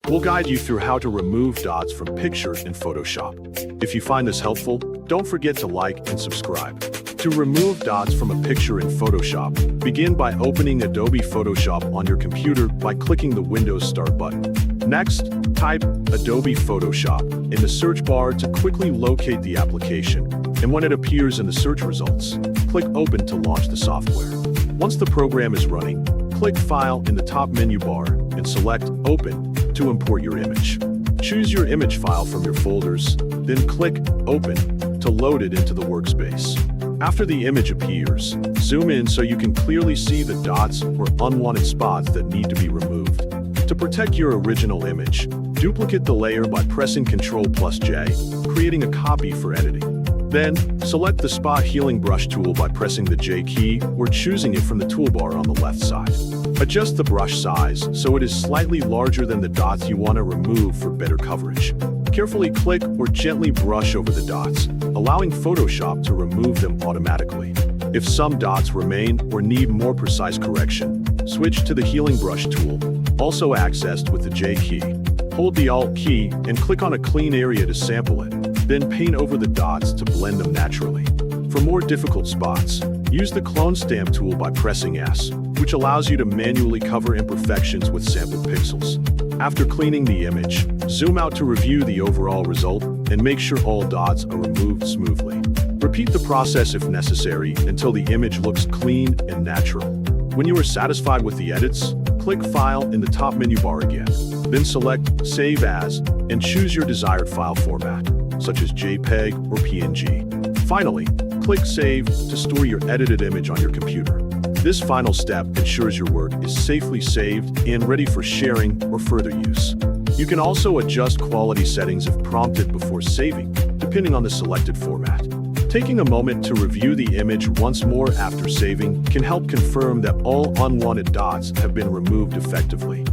We'll guide you through how to remove dots from pictures in Photoshop. If you find this helpful, don't forget to like and subscribe. To remove dots from a picture in Photoshop, begin by opening Adobe Photoshop on your computer by clicking the Windows Start button. Next, type Adobe Photoshop in the search bar to quickly locate the application, and when it appears in the search results, click Open to launch the software. Once the program is running, click File in the top menu bar and select Open to import your image. Choose your image file from your folders, then click Open to load it into the workspace. After the image appears, zoom in so you can clearly see the dots or unwanted spots that need to be removed. To protect your original image, duplicate the layer by pressing Ctrl J, creating a copy for editing. Then, select the Spot Healing Brush tool by pressing the J key or choosing it from the toolbar on the left side. Adjust the brush size so it is slightly larger than the dots you want to remove for better coverage. Carefully click or gently brush over the dots, allowing Photoshop to remove them automatically. If some dots remain or need more precise correction, switch to the Healing Brush tool, also accessed with the J key. Hold the Alt key and click on a clean area to sample it, then paint over the dots to blend them naturally. For more difficult spots, use the Clone Stamp tool by pressing S, which allows you to manually cover imperfections with sampled pixels. After cleaning the image, zoom out to review the overall result and make sure all dots are removed smoothly. Repeat the process if necessary until the image looks clean and natural. When you are satisfied with the edits, click File in the top menu bar again. Then select Save As and choose your desired file format, such as JPEG or PNG. Finally, click Save to store your edited image on your computer. This final step ensures your work is safely saved and ready for sharing or further use. You can also adjust quality settings if prompted before saving, depending on the selected format. Taking a moment to review the image once more after saving can help confirm that all unwanted dots have been removed effectively.